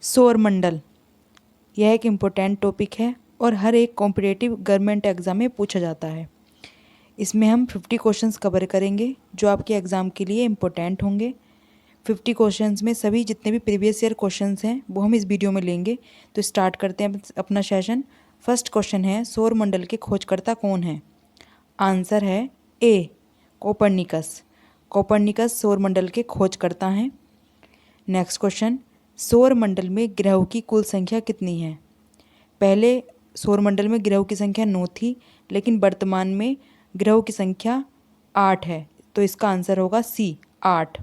सौरमंडल, यह एक इम्पोर्टेंट टॉपिक है और हर एक कॉम्पिटिटिव गवर्नमेंट एग्ज़ाम में पूछा जाता है। इसमें हम 50 क्वेश्चंस कवर करेंगे जो आपके एग्ज़ाम के लिए इम्पोर्टेंट होंगे। 50 क्वेश्चंस में सभी जितने भी प्रीवियस ईयर क्वेश्चंस हैं वो हम इस वीडियो में लेंगे। तो स्टार्ट करते हैं अपना सेशन। फर्स्ट क्वेश्चन है, सौरमंडल के खोजकर्ता कौन है? आंसर है ए, कोपरनिकस। कोपरनिकस सौरमंडल के खोजकर्ता हैं। नेक्स्ट क्वेश्चन, सौरमंडल में ग्रहों की कुल संख्या कितनी है? पहले सौरमंडल में ग्रहों की संख्या 9 थी, लेकिन वर्तमान में ग्रहों की संख्या 8 है, तो इसका आंसर होगा सी, 8।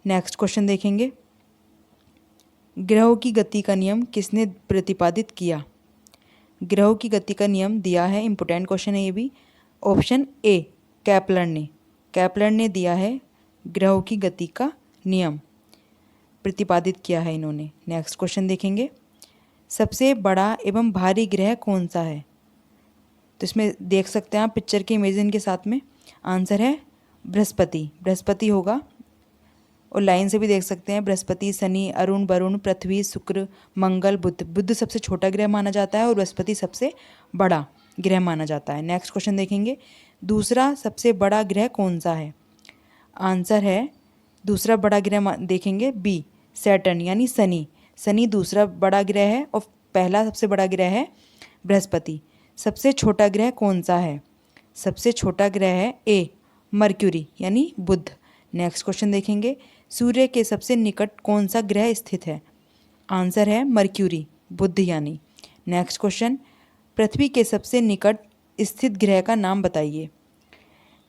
नेक्स्ट क्वेश्चन देखेंगे, ग्रहों की गति का नियम किसने प्रतिपादित किया? ग्रहों की गति का नियम दिया है, इंपोर्टेंट क्वेश्चन है ये भी। ऑप्शन ए, केपलर ने। केपलर ने दिया है ग्रहों की गति का नियम, प्रतिपादित किया है इन्होंने। नेक्स्ट क्वेश्चन देखेंगे, सबसे बड़ा एवं भारी ग्रह कौन सा है? तो इसमें देख सकते हैं आप पिक्चर के इमेजिन के साथ में। आंसर है बृहस्पति। बृहस्पति होगा, और लाइन से भी देख सकते हैं बृहस्पति, शनि, अरुण, वरुण, पृथ्वी, शुक्र, मंगल, बुध। बुध सबसे छोटा ग्रह माना जाता है और बृहस्पति सबसे बड़ा ग्रह माना जाता है। नेक्स्ट क्वेश्चन देखेंगे, दूसरा सबसे बड़ा ग्रह कौन सा है? आंसर है दूसरा बड़ा ग्रह देखेंगे बी, सैटर्न यानी शनि। शनि दूसरा बड़ा ग्रह है और पहला सबसे बड़ा ग्रह है बृहस्पति। सबसे छोटा ग्रह कौन सा है? सबसे छोटा ग्रह है ए, मर्क्यूरी यानी बुध। नेक्स्ट क्वेश्चन देखेंगे, सूर्य के सबसे निकट कौन सा ग्रह स्थित है? आंसर है मर्क्यूरी, बुध यानी। नेक्स्ट क्वेश्चन, पृथ्वी के सबसे निकट स्थित ग्रह का नाम बताइए।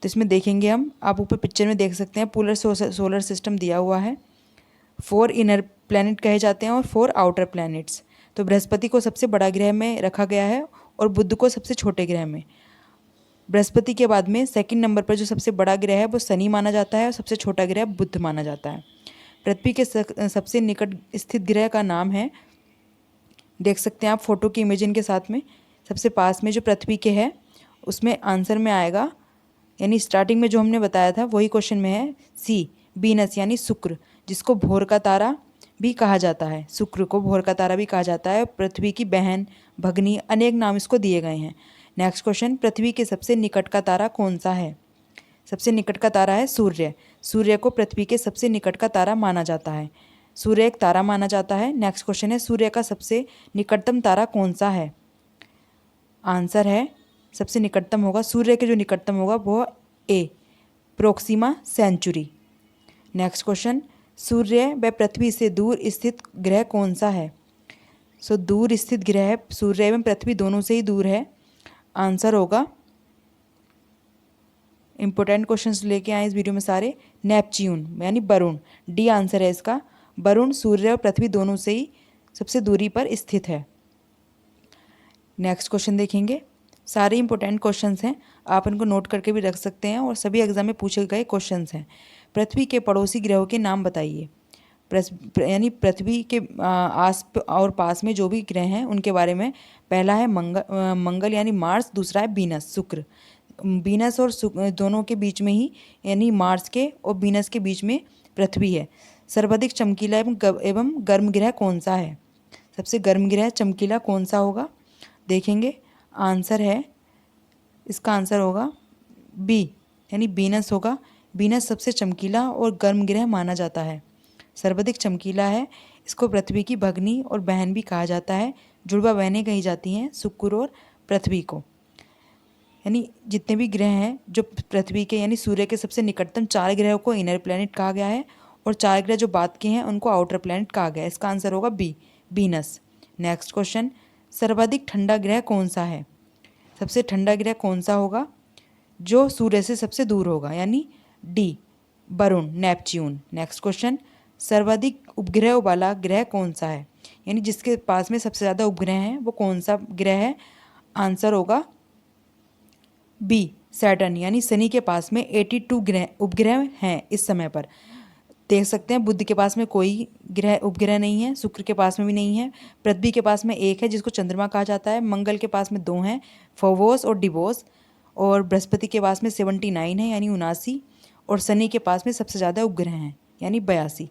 तो इसमें देखेंगे हम, आप ऊपर पिक्चर में देख सकते हैं पोलर सोलर सिस्टम दिया हुआ है। 4 इनर प्लैनेट कहे जाते हैं और 4 आउटर प्लैनेट्स। तो बृहस्पति को सबसे बड़ा ग्रह में रखा गया है और बुध को सबसे छोटे ग्रह में। बृहस्पति के बाद में सेकंड नंबर पर जो सबसे बड़ा ग्रह है वो शनि माना जाता है और सबसे छोटा ग्रह बुध माना जाता है। पृथ्वी के सबसे निकट स्थित ग्रह का नाम है, देख सकते हैं आप फोटो की इमेजिन के साथ में, सबसे पास में जो पृथ्वी के है उसमें आंसर में आएगा, यानी स्टार्टिंग में जो हमने बताया था वही क्वेश्चन में है, सी, वीनस यानी शुक्र, जिसको भोर का तारा भी कहा जाता है। शुक्र को भोर का तारा भी कहा जाता है। पृथ्वी की बहन, भगनी, अनेक नाम इसको दिए गए हैं। नेक्स्ट क्वेश्चन, पृथ्वी के सबसे निकट का तारा कौन सा है? सबसे निकट का तारा है सूर्य। सूर्य को पृथ्वी के सबसे निकट का तारा माना जाता है। सूर्य एक तारा माना जाता है। नेक्स्ट क्वेश्चन है, सूर्य का सबसे निकटतम तारा कौन सा है? आंसर है सबसे निकटतम होगा, सूर्य के जो निकटतम होगा वो ए, प्रोक्सिमा सेंचुरी। नेक्स्ट क्वेश्चन, सूर्य व पृथ्वी से दूर स्थित ग्रह कौन सा है? सो दूर स्थित ग्रह सूर्य एवं पृथ्वी दोनों से ही दूर है। आंसर होगा, इंपॉर्टेंट क्वेश्चंस लेके आए इस वीडियो में सारे, नेपच्यून यानी वरुण। डी आंसर है इसका, वरुण सूर्य और पृथ्वी दोनों से ही सबसे दूरी पर स्थित है। नेक्स्ट क्वेश्चन देखेंगे, सारे इंपॉर्टेंट क्वेश्चंस हैं, आप इनको नोट करके भी रख सकते हैं और सभी एग्जाम में पूछे गए क्वेश्चंस हैं। पृथ्वी के पड़ोसी ग्रहों के नाम बताइए। यानी पृथ्वी के आस और पास में जो भी ग्रह हैं उनके बारे में। पहला है मंगल यानी मार्स, दूसरा है वीनस, शुक्र। वीनस और दोनों के बीच में ही, यानी मार्स के और वीनस के बीच में पृथ्वी है। सर्वाधिक चमकीला एवं गर्म ग्रह कौन सा है? सबसे गर्म ग्रह चमकीला कौन सा होगा? देखेंगे, आंसर है, इसका आंसर होगा बी, यानी वीनस होगा। वीनस सबसे चमकीला और गर्म ग्रह माना जाता है, सर्वाधिक चमकीला है। इसको पृथ्वी की भगनी और बहन भी कहा जाता है। जुड़वा बहनें कही जाती हैं शुक्र और पृथ्वी को। यानी जितने भी ग्रह हैं जो पृथ्वी के यानी सूर्य के सबसे निकटतम 4 ग्रहों को इनर प्लैनेट कहा गया है और 4 ग्रह जो बाद के हैं उनको आउटर प्लैनेट कहा गया है। इसका आंसर होगा बी, वीनस। नेक्स्ट क्वेश्चन, सर्वाधिक ठंडा ग्रह कौन सा है? सबसे ठंडा ग्रह कौन सा होगा? जो सूर्य से सबसे दूर होगा, यानी D, Varun, Neptune. Next question, सर्वाधिक उपग्रह वाला ग्रह कौन सा है? यानी जिसके पास में सबसे ज़्यादा उपग्रह हैं वो कौन सा ग्रह है? आंसर होगा बी, सैटर्न, यानी शनि के पास में 82 उपग्रह हैं इस समय पर। देख सकते हैं बुध के पास में कोई उपग्रह नहीं है, शुक्र के पास में भी नहीं है, पृथ्वी के पास में एक है जिसको चंद्रमा कहा जाता है, मंगल के पास में 2 हैं, फोबोस और डिबोस, और बृहस्पति के पास में 79 है यानी 79, और शनि के पास में सबसे ज़्यादा उपग्रह हैं यानी 82।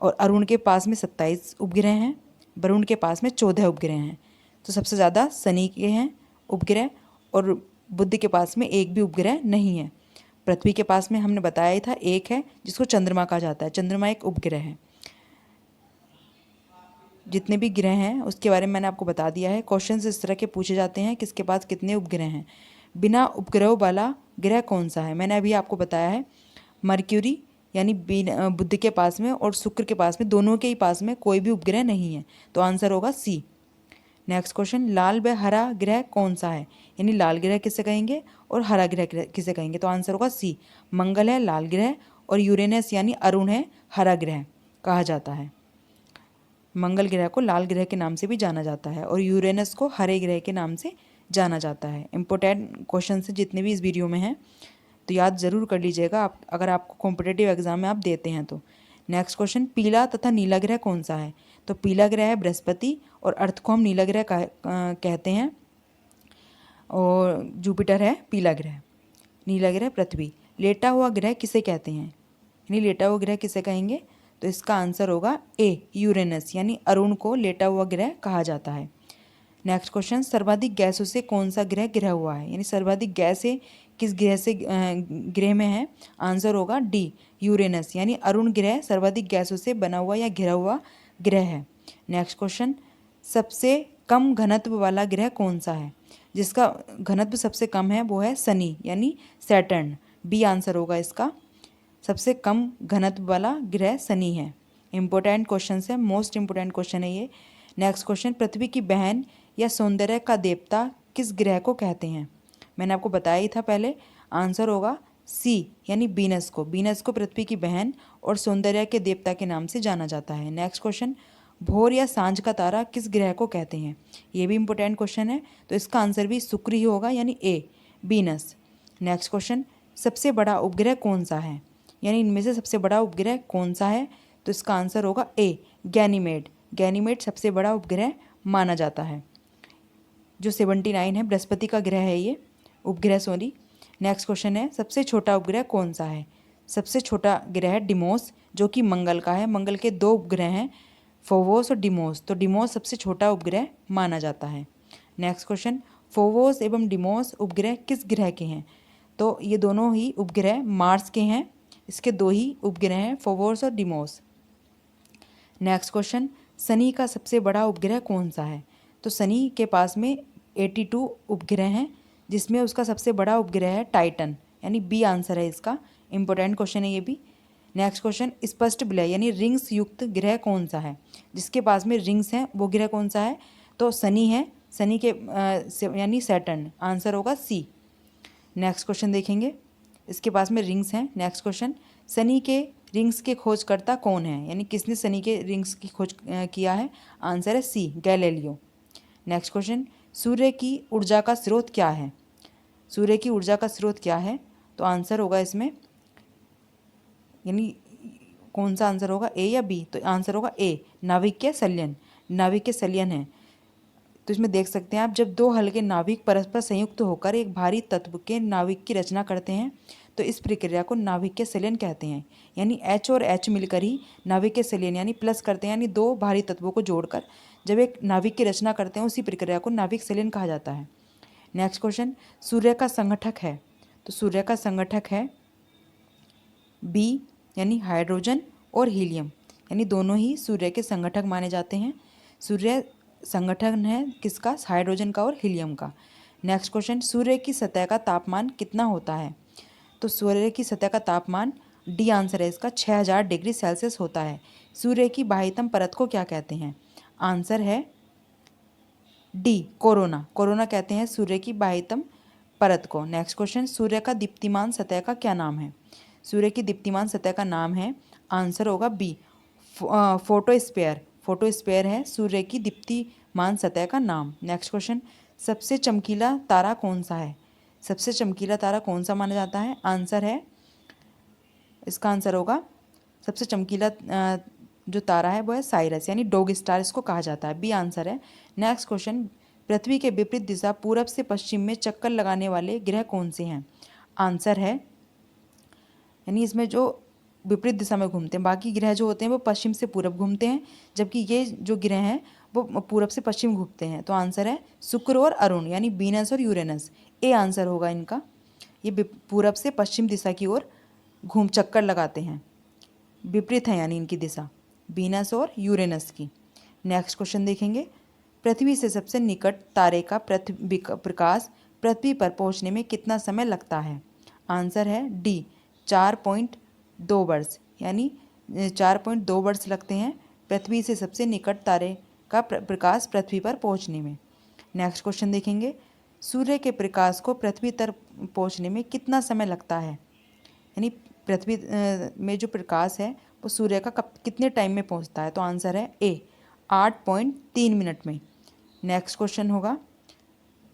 और अरुण के पास में 27 उपग्रह हैं, वरुण के पास में 14 उपग्रह हैं। तो सबसे ज़्यादा शनि के हैं उपग्रह, और बुध के पास में एक भी उपग्रह नहीं है। पृथ्वी के पास में हमने बताया ही था एक है, जिसको चंद्रमा कहा जाता है। चंद्रमा एक उपग्रह है। जितने भी ग्रह हैं उसके बारे में मैंने आपको बता दिया है। क्वेश्चंस इस तरह के पूछे जाते हैं, किसके पास कितने उपग्रह हैं। बिना उपग्रहों वाला ग्रह कौन सा है? मैंने अभी आपको बताया है मर्क्यूरी, यानी बुध के पास में और शुक्र के पास में, दोनों के ही पास में कोई भी उपग्रह नहीं है। तो आंसर होगा सी। नेक्स्ट क्वेश्चन, लाल व हरा ग्रह कौन सा है? यानी लाल ग्रह किसे कहेंगे और हरा ग्रह किसे कहेंगे? तो आंसर होगा सी। मंगल है लाल ग्रह, और यूरेनस यानी अरुण है हरा ग्रह कहा जाता है। मंगल ग्रह को लाल ग्रह के नाम से भी जाना जाता है और यूरेनस को हरे ग्रह के नाम से जाना जाता है। इंपॉर्टेंट क्वेश्चन से जितने भी इस वीडियो में हैं तो याद ज़रूर कर लीजिएगा आप, अगर आपको कॉम्पिटिटिव एग्जाम में आप देते हैं तो। नेक्स्ट क्वेश्चन, पीला तथा नीला ग्रह कौन सा है? तो पीला ग्रह है बृहस्पति, और अर्थ को हम नीला ग्रह कहते हैं, और जुपिटर है पीला ग्रह। नीला ग्रह पृथ्वी। लेटा हुआ ग्रह किसे कहते हैं? यानी लेटा हुआ ग्रह किसे कहेंगे? तो इसका आंसर होगा ए, यूरेनस, यानी अरुण को लेटा हुआ ग्रह कहा जाता है। नेक्स्ट क्वेश्चन, सर्वाधिक गैसों से कौन सा ग्रह घिरा हुआ है? यानी सर्वाधिक गैसें किस ग्रह में है? आंसर होगा डी, यूरेनस, यानी अरुण ग्रह सर्वाधिक गैसों से बना हुआ या घिरा हुआ ग्रह है। नेक्स्ट क्वेश्चन, सबसे कम घनत्व वाला ग्रह कौन सा है? जिसका घनत्व सबसे कम है वो है शनि, यानी सैटर्न। बी आंसर होगा इसका। सबसे कम घनत्व वाला ग्रह शनि है। इंपॉर्टेंट क्वेश्चन है, मोस्ट इंपॉर्टेंट क्वेश्चन है ये। नेक्स्ट क्वेश्चन, पृथ्वी की बहन या सौंदर्य का देवता किस ग्रह को कहते हैं? मैंने आपको बताया ही था पहले, आंसर होगा सी, यानी बीनस को। बीनस को पृथ्वी की बहन और सौंदर्य के देवता के नाम से जाना जाता है। नेक्स्ट क्वेश्चन, भोर या सांझ का तारा किस ग्रह को कहते हैं? ये भी इंपॉर्टेंट क्वेश्चन है, तो इसका आंसर भी शुक्र ही होगा, यानी ए, बीनस। नेक्स्ट क्वेश्चन, सबसे बड़ा उपग्रह कौन सा है? यानी इनमें से सबसे बड़ा उपग्रह कौन सा है? तो इसका आंसर होगा ए, गैनीमेड। गैनीमेड सबसे बड़ा उपग्रह माना जाता है, जो 79 है, बृहस्पति का ग्रह है ये उपग्रह, सॉरी। नेक्स्ट क्वेश्चन है, सबसे छोटा उपग्रह कौन सा है? सबसे छोटा ग्रह है डिमोस, जो कि मंगल का है। मंगल के 2 उपग्रह हैं, फोवोस और डिमोस, तो डिमोस सबसे छोटा उपग्रह माना जाता है। नेक्स्ट क्वेश्चन, फोवोस एवं डिमोस उपग्रह किस ग्रह के हैं? तो ये दोनों ही उपग्रह मार्स के हैं। इसके 2 ही उपग्रह हैं, फोवोस और डिमोस। नेक्स्ट क्वेश्चन, शनि का सबसे बड़ा उपग्रह कौन सा है? तो शनि के पास में 82 उपग्रह हैं, जिसमें उसका सबसे बड़ा उपग्रह है टाइटन, यानी बी आंसर है इसका। इंपॉर्टेंट क्वेश्चन है ये भी। नेक्स्ट क्वेश्चन, स्पष्ट विलय यानी रिंग्स युक्त ग्रह कौन सा है? जिसके पास में रिंग्स हैं वो ग्रह कौन सा है? तो शनि है, शनि के यानी सैटर्न, आंसर होगा सी। नेक्स्ट क्वेश्चन देखेंगे, इसके पास में रिंग्स हैं। नेक्स्ट क्वेश्चन, शनि के रिंग्स के खोजकर्ता कौन है? यानी किसने शनि के रिंग्स की खोज किया है? आंसर है सी, गैलीलियो। नेक्स्ट क्वेश्चन, सूर्य की ऊर्जा का स्रोत क्या है? सूर्य की ऊर्जा का स्रोत क्या है? तो आंसर होगा इसमें, यानी कौन सा आंसर होगा, ए या बी? तो आंसर होगा ए, नाभिकीय संलयन। नाभिकीय संलयन है। तो इसमें देख सकते हैं आप, जब 2 हल्के नाभिक परस्पर संयुक्त होकर एक भारी तत्व के नाभिक की रचना करते हैं तो इस प्रक्रिया को नाभिकीय संलयन कहते हैं। यानी H और H मिलकर ही नाभिकीय संलयन यानी प्लस करते हैं, यानी 2 भारी तत्वों को जोड़कर जब एक नाभिक की रचना करते हैं उसी प्रक्रिया को नाभिक संलयन कहा जाता है। नेक्स्ट क्वेश्चन, सूर्य का संगठक है? तो सूर्य का संगठक है बी, यानी हाइड्रोजन और हीलियम, यानी दोनों ही सूर्य के संगठक माने जाते हैं। सूर्य संगठन है किसका? हाइड्रोजन का और हीलियम का। नेक्स्ट क्वेश्चन, सूर्य की सतह का तापमान कितना होता है? तो सूर्य की सतह का तापमान, डी आंसर है इसका, 6000 डिग्री सेल्सियस होता है। सूर्य की बाह्यतम परत को क्या कहते हैं? आंसर है डी, कोरोना। कोरोना कहते हैं सूर्य की बाह्यतम परत को। नेक्स्ट क्वेश्चन, सूर्य का दीप्तिमान सतह का क्या नाम है? सूर्य की दीप्तिमान सतह का नाम है, आंसर होगा बी, फोटोस्फीयर। फोटोस्फीयर है सूर्य की दीप्तिमान सतह का नाम। नेक्स्ट क्वेश्चन, सबसे चमकीला तारा कौन सा है? सबसे चमकीला तारा कौन सा माना जाता है? आंसर है, इसका आंसर होगा, सबसे चमकीला जो तारा है वो है साइरस, यानी डॉग स्टार इसको कहा जाता है। बी आंसर है। नेक्स्ट क्वेश्चन, पृथ्वी के विपरीत दिशा पूरब से पश्चिम में चक्कर लगाने वाले ग्रह कौन से हैं? आंसर है, यानी इसमें जो विपरीत दिशा में घूमते हैं। बाकी ग्रह जो होते हैं वो पश्चिम से पूरब घूमते हैं, जबकि ये जो ग्रह हैं वो पूरब से पश्चिम घूमते हैं। तो आंसर है शुक्र और अरुण, यानी वीनस और यूरेनस। ए आंसर होगा इनका। ये पूरब से पश्चिम दिशा की ओर घूम चक्कर लगाते हैं, विपरीत है यानी इनकी दिशा, वीनस और यूरेनस की। नेक्स्ट क्वेश्चन देखेंगे। पृथ्वी से सबसे निकट तारे का प्रकाश पृथ्वी पर पहुंचने में कितना समय लगता है? आंसर है डी 4.2 वर्ष, यानी 4.2 वर्ष लगते हैं पृथ्वी से सबसे निकट तारे का प्रकाश पृथ्वी पर पहुंचने में। नेक्स्ट क्वेश्चन देखेंगे। सूर्य के प्रकाश को पृथ्वी तक पहुंचने में कितना समय लगता है? यानी पृथ्वी में जो प्रकाश है वो सूर्य का कितने टाइम में पहुंचता है? तो आंसर है ए 8.3 मिनट में। नेक्स्ट क्वेश्चन होगा।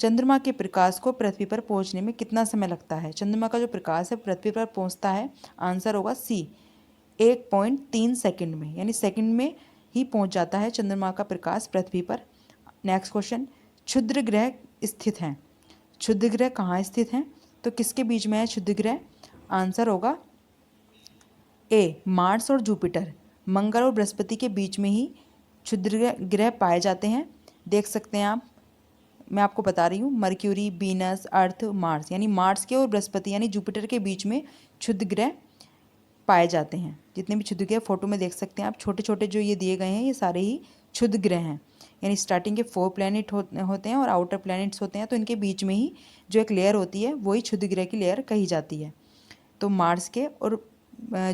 चंद्रमा के प्रकाश को पृथ्वी पर पहुंचने में कितना समय लगता है? चंद्रमा का जो प्रकाश है पृथ्वी पर पहुंचता है, आंसर होगा सी 1.3 सेकंड में, यानी सेकंड में ही पहुंच जाता है चंद्रमा का प्रकाश पृथ्वी पर। Next question. क्षुद्र ग्रह स्थित हैं। क्षुद्र ग्रह कहाँ स्थित हैं? तो किसके बीच में है क्षुद्र ग्रह? आंसर होगा ए मार्स और जुपिटर, मंगल और बृहस्पति के बीच में ही क्षुद्र ग्रह पाए जाते हैं। देख सकते हैं आप, मैं आपको बता रही हूँ, मर्क्यूरी, वीनस, अर्थ, मार्स, यानी मार्स के और बृहस्पति यानी जुपिटर के बीच में क्षुद्र ग्रह पाए जाते हैं। जितने भी क्षुद्र ग्रह फोटो में देख सकते हैं आप, छोटे छोटे जो ये दिए गए हैं ये सारे ही क्षुद्र ग्रह हैं। यानी स्टार्टिंग के 4 प्लैनेट होते हैं और आउटर प्लैनेट्स होते हैं, तो इनके बीच में ही जो एक लेयर होती है वही क्षुद्र ग्रह की लेयर कही जाती है। तो मार्स के और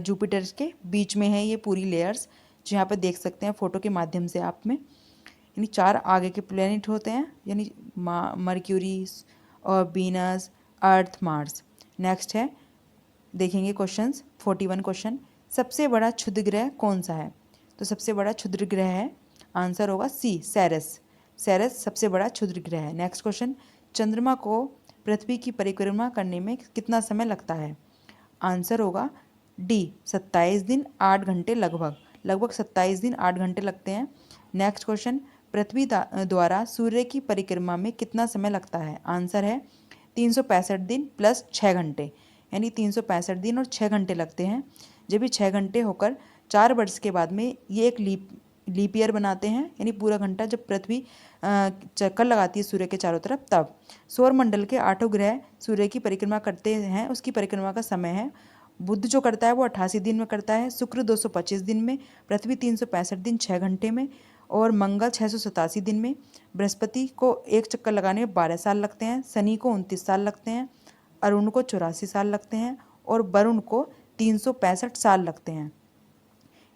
जुपिटर के बीच में है ये पूरी लेयर्स, जो यहाँ पर देख सकते हैं फोटो के माध्यम से आप में। यानी 4 आगे के प्लैनेट होते हैं, यानी मर्क्यूरी और वीनस, अर्थ, मार्स। नेक्स्ट है देखेंगे क्वेश्चंस 41 क्वेश्चन। सबसे बड़ा क्षुद्र ग्रह कौन सा है? तो सबसे बड़ा क्षुद्र ग्रह है, आंसर होगा सी सेरेस। सेरेस सबसे बड़ा क्षुद्र ग्रह है। Next question. चंद्रमा को पृथ्वी की परिक्रमा करने में कितना समय लगता है? आंसर होगा डी 27 दिन 8 घंटे, लगभग 27 दिन 8 घंटे लगते हैं। Next question. पृथ्वी द्वारा सूर्य की परिक्रमा में कितना समय लगता है? आंसर है 365 दिन प्लस 6 घंटे, यानी 365 दिन और 6 घंटे लगते हैं। जब भी 6 घंटे होकर 4 वर्ष के बाद में ये एक लीप ईयर बनाते हैं, यानी पूरा घंटा जब पृथ्वी चक्कर लगाती है सूर्य के चारों तरफ, तब। सौरमंडल के 8 ग्रह सूर्य की परिक्रमा करते हैं, उसकी परिक्रमा का समय है। बुध जो करता है वो 88 दिन में करता है, शुक्र 225 दिन में, पृथ्वी 365 दिन 6 घंटे में, और मंगल 687 दिन में। बृहस्पति को एक चक्कर लगाने में 12 साल लगते हैं, शनि को 29 साल लगते हैं, अरुण को 84 साल लगते हैं, और वरुण को 365 साल लगते हैं।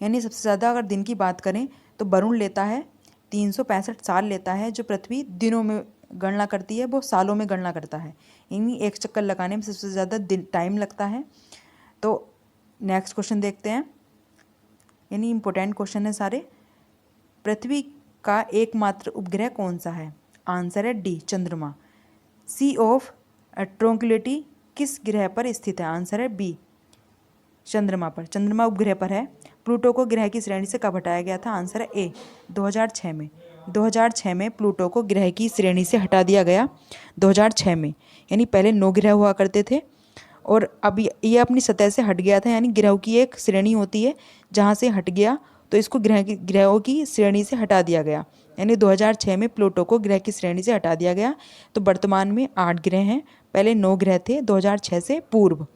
यानी सबसे ज़्यादा अगर दिन की बात करें तो वरुण लेता है 365 साल लेता है, जो पृथ्वी दिनों में गणना करती है वो सालों में गणना करता है। यानी एक चक्कर लगाने में सबसे ज़्यादा दिन टाइम लगता है। तो नेक्स्ट क्वेश्चन देखते हैं, यानी इम्पोर्टेंट क्वेश्चन है सारे। पृथ्वी का एकमात्र उपग्रह कौन सा है? आंसर है डी चंद्रमा। सी ऑफ ट्रैंक्विलिटी किस ग्रह पर स्थित है? आंसर है बी चंद्रमा पर, चंद्रमा उपग्रह पर है। प्लूटो को ग्रह की श्रेणी से कब हटाया गया था? आंसर है ए 2006 में। 2006 में प्लूटो को ग्रह की श्रेणी से हटा दिया गया, 2006 में। यानी पहले 9 ग्रह हुआ करते थे और अब ये अपनी सतह से हट गया था, यानी ग्रहों की एक श्रेणी होती है जहाँ से हट गया तो इसको ग्रहों की श्रेणी से हटा दिया गया। यानी 2006 में प्लूटो को ग्रह की श्रेणी से हटा दिया गया। तो वर्तमान में 8 ग्रह हैं, पहले 9 ग्रह थे 2006 से पूर्व।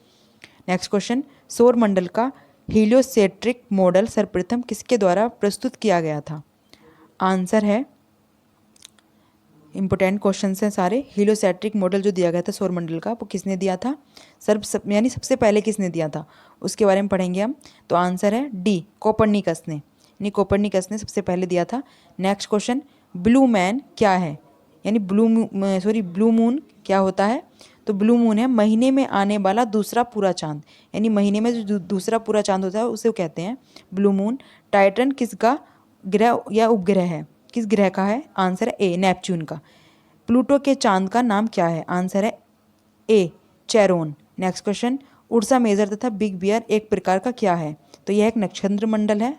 Next question. सौर मंडल का हीलियोसेंट्रिक मॉडल सर्वप्रथम किसके द्वारा प्रस्तुत किया गया था? आंसर है, इंपॉर्टेंट क्वेश्चन हैं सारे। हीलियोसेंट्रिक मॉडल जो दिया गया था सौरमंडल का वो किसने दिया था? यानी सबसे पहले किसने दिया था उसके बारे में पढ़ेंगे हम। तो आंसर है डी कोपरनिकस ने, यानी कोपरनिकस ने सबसे पहले दिया था। Next question. ब्लू मैन क्या है? यानी ब्लू मून क्या होता है? तो ब्लू मून है महीने में आने वाला दूसरा पूरा चांद, यानी महीने में जो दूसरा पूरा चांद होता है उसे कहते हैं ब्लू मून। टाइटन किसका ग्रह या उपग्रह है? किस ग्रह का है? आंसर है ए नेपच्यून का। प्लूटो के चांद का नाम क्या है? आंसर है ए चेरोन। Next question. उर्सा मेजर तथा बिग बियर एक प्रकार का क्या है? तो यह एक नक्षत्र मंडल है